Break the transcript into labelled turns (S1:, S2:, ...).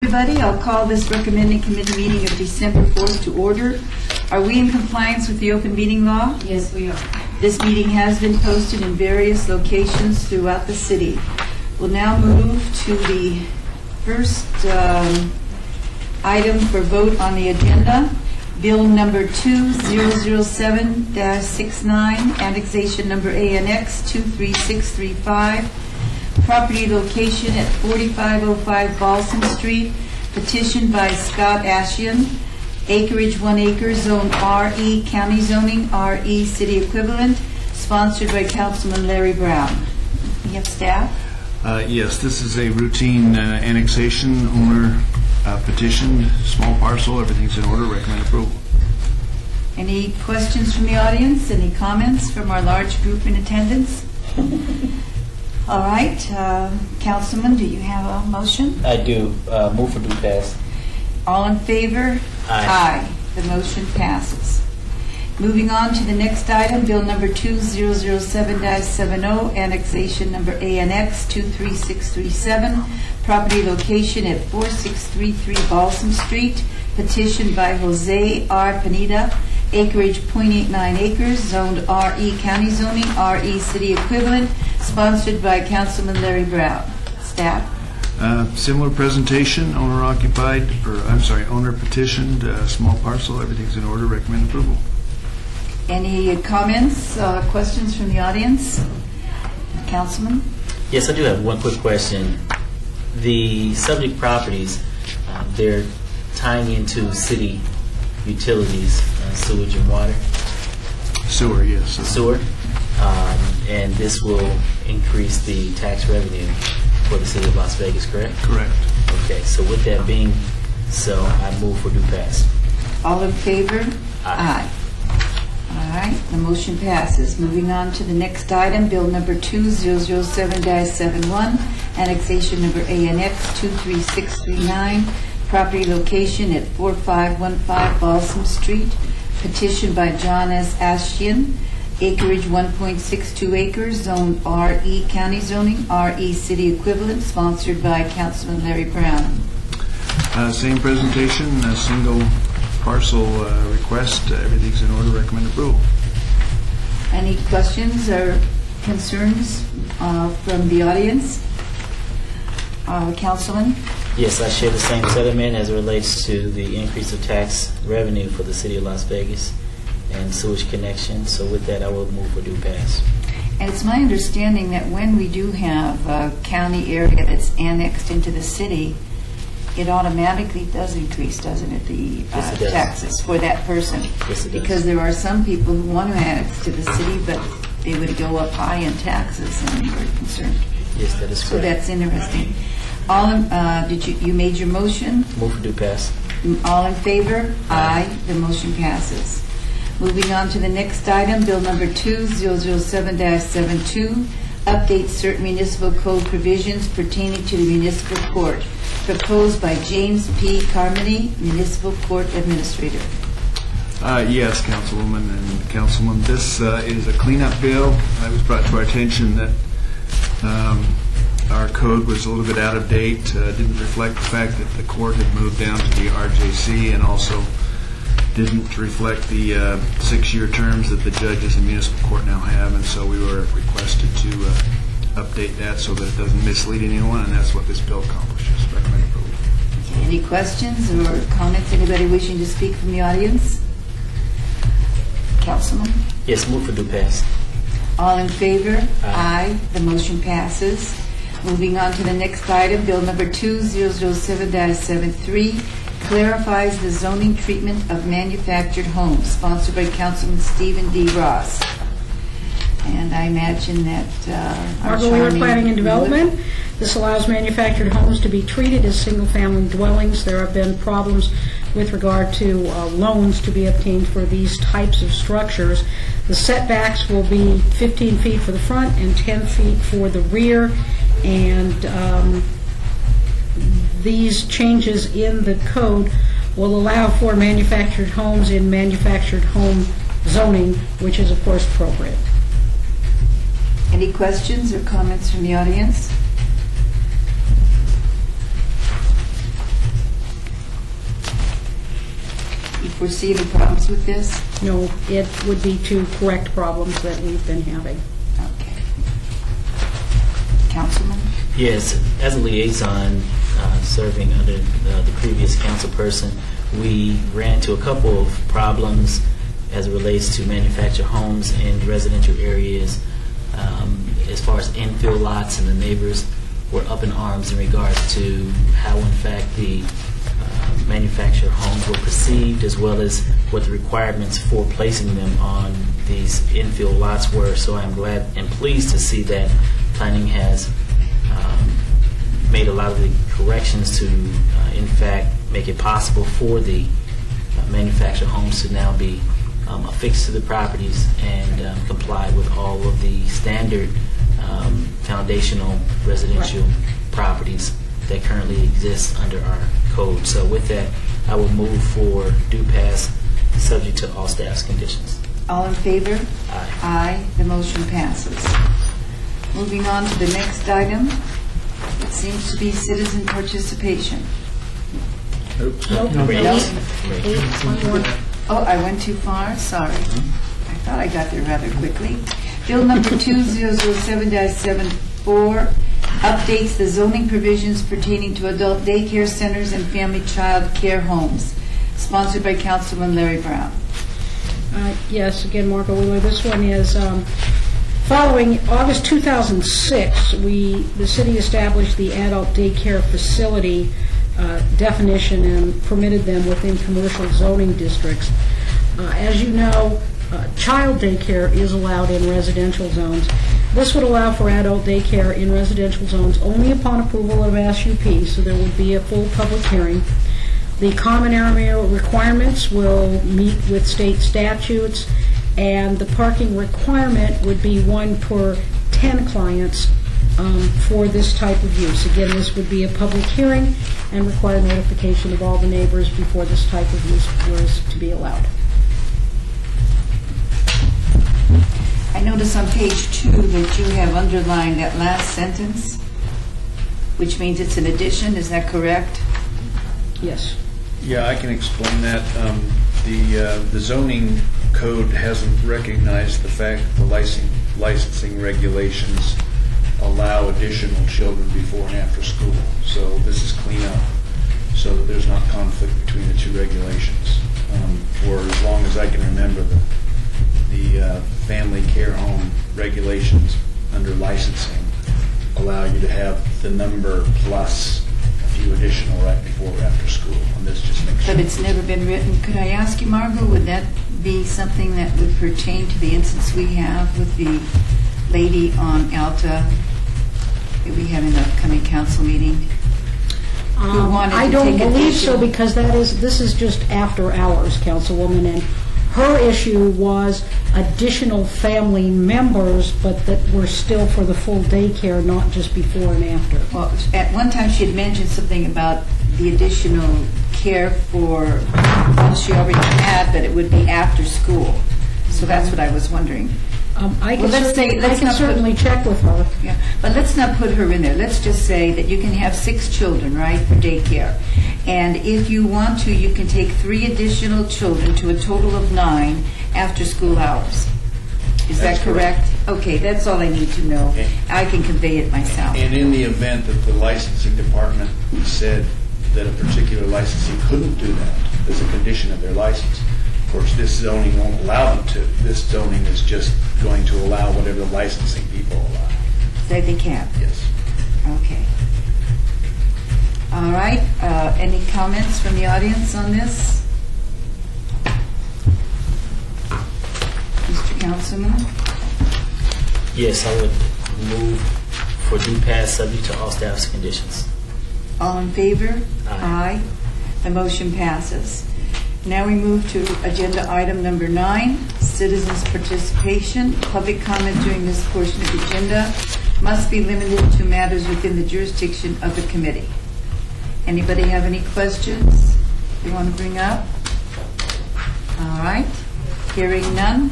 S1: Everybody, I'll call this recommending committee meeting of December 4th to order. Are we in compliance with the open meeting law?
S2: Yes, we are.
S1: This meeting has been posted in various locations throughout the city. We'll now move to the first item for vote on the agenda. Bill number 2007-69, annexation number ANX 23635. Property location at 4505 Balsam Street, petitioned by Scott Ashian. Acreage 1 acre, zone RE, county zoning, RE, city equivalent, sponsored by Councilman Larry Brown. We have staff?
S3: Yes, this is a routine annexation, owner petitioned, small parcel, everything's in order, recommend approval.
S1: Any questions from the audience? Any comments from our large group in attendance? All right, Councilman, do you have a motion?
S4: I do. Move for due pass.
S1: All in favor?
S4: Aye.
S1: The motion passes. Moving on to the next item, Bill number 2007-70, annexation number ANX 23637, property location at 4633 Balsam Street, petitioned by Jose R. Pineda, acreage .89 acres, zoned RE, county zoning, RE, city equivalent, sponsored by Councilman Larry Brown. Staff?
S3: Similar presentation, owner occupied, owner petitioned, small parcel, everything's in order, recommend approval.
S1: Any comments, questions from the audience? Councilman?
S4: Yes, I do have one quick question. The subject properties, they're tying into city utilities, sewage and water.
S3: Sewer, yes.
S4: Sewer. And this will increase the tax revenue for the city of Las Vegas, correct?
S3: Correct.
S4: Okay, so with that being so, I move for due pass.
S1: All in favor?
S4: Aye.
S1: All right, the motion passes. Moving on to the next item, Bill number 2007-71, annexation number ANX 23639, property location at 4515 Balsam Street, petitioned by John S. Ashian, acreage 1.62 acres, zone RE, county zoning, RE, city equivalent, sponsored by Councilman Larry Brown.
S3: Same presentation, a single parcel request, everything's in order, recommend approval.
S1: Any questions or concerns from the audience? Councilman?
S4: Yes, I share the same sentiment as it relates to the increase of tax revenue for the city of Las Vegas and sewage connection. So with that, I will move for due pass.
S1: And it's my understanding that when we do have a county area that's annexed into the city, it automatically does increase, doesn't it, the
S4: Yes, it does.
S1: taxes for that person?
S4: Yes, it does.
S1: Because there are some people who want to annex to the city, but they would go up high in taxes, and they were concerned.
S4: Yes, that is
S1: So
S4: correct.
S1: that's interesting. You made your motion?
S4: Move for due pass.
S1: All in favor? Aye. The motion passes. Moving on to the next item, Bill number 2007-72, update certain municipal code provisions pertaining to the municipal court, proposed by James P. Carmody, Municipal Court Administrator.
S3: Yes, Councilwoman and Councilman, this is a cleanup bill. It was brought to our attention that our code was a little bit out of date, didn't reflect the fact that the court had moved down to the RJC, and also didn't reflect the 6-year terms that the judges in municipal court now have, and so we were requested to update that so that it doesn't mislead anyone, and that's what this bill accomplishes. Recommend approval.
S1: Okay, any questions or comments? Anybody wishing to speak from the audience? Councilman?
S4: Yes, move for due pass.
S1: All in favor?
S4: Aye.
S1: The motion passes. Moving on to the next item, Bill number 2007-73, clarifies the zoning treatment of manufactured homes, sponsored by Councilman Stephen D. Ross. And I imagine that
S2: Margot Wheeler Planning and Development. This allows manufactured homes to be treated as single-family dwellings. There have been problems with regard to loans to be obtained for these types of structures. The setbacks will be 15 feet for the front and 10 feet for the rear, and these changes in the code will allow for manufactured homes in manufactured home zoning, which is, of course, appropriate.
S1: Any questions or comments from the audience? foresee any problems with this?
S2: No, it would be to correct problems that we've been having.
S1: Okay. Councilman?
S4: Yes, as a liaison serving under the previous council person, we ran into a couple of problems as it relates to manufactured homes in residential areas. As far as infill lots, and the neighbors were up in arms in regards to how, in fact, the manufactured homes were perceived, as well as what the requirements for placing them on these infill lots were. So I'm glad and pleased to see that planning has made a lot of the corrections to, in fact, make it possible for the manufactured homes to now be affixed to the properties and comply with all of the standard foundational residential properties that currently exist under our code. So with that, I will move for due pass, subject to all staff's conditions.
S1: All in favor?
S4: Aye.
S1: Aye. The motion passes. Moving on to the next item. It seems to be citizen participation.
S4: Number eight.
S1: Oh, I went too far? Sorry. I thought I got there rather quickly. Bill number 2007-74 updates the zoning provisions pertaining to adult daycare centers and family child care homes, sponsored by Councilman Larry Brown.
S2: Yes, again, Marco Wheeler. This one is following August 2006, the city established the adult daycare facility definition and permitted them within commercial zoning districts. As you know, child daycare is allowed in residential zones. This would allow for adult daycare in residential zones only upon approval of SUP, so there would be a full public hearing. The common area requirements will meet with state statutes, and the parking requirement would be 1 per 10 clients for this type of use. Again, this would be a public hearing and require notification of all the neighbors before this type of use was to be allowed.
S1: I notice on page 2 that you have underlined that last sentence, which means it's an addition. Is that correct?
S2: Yes.
S3: Yeah, I can explain that. The zoning code hasn't recognized the fact that the licensing regulations allow additional children before and after school. So this is clean up so that there's not conflict between the two regulations. For as long as I can remember, the family care home regulations under licensing allow you to have the number plus a few additional right before or after school, and this just makes sure.
S1: But it's never been written. Could I ask you, Margot, would that be something that would pertain to the instance we have with the lady on Alta that we have in the upcoming council meeting?
S2: I don't believe so, because this is just after hours, Councilwoman, and her issue was additional family members, but that were still for the full daycare, not just before and after.
S1: Well, at one time she had mentioned something about the additional care for one she already had, but it would be after school. So that's what I was wondering.
S2: I can certainly check with her.
S1: Yeah, but let's not put her in there. Let's just say that you can have 6 children, right, for daycare. And if you want to, you can take 3 additional children to a total of 9 after school hours. Is that correct? Okay, that's all I need to know.
S3: Okay.
S1: I can convey it myself.
S3: And in the event that the licensing department said that a particular licensee couldn't do that as a condition of their license, of course, this zoning won't allow them to. This zoning is just going to allow whatever the licensing people allow.
S1: Say they can.
S3: Yes.
S1: Okay. All right. Any comments from the audience on this? Mr. Councilman?
S4: Yes, I would move for due pass, subject to all staff's conditions.
S1: All in favor?
S4: Aye.
S1: The motion passes. Now we move to agenda item number 9, citizens' participation. Public comment during this portion of the agenda must be limited to matters within the jurisdiction of the committee. Anybody have any questions you want to bring up? All right. Hearing none.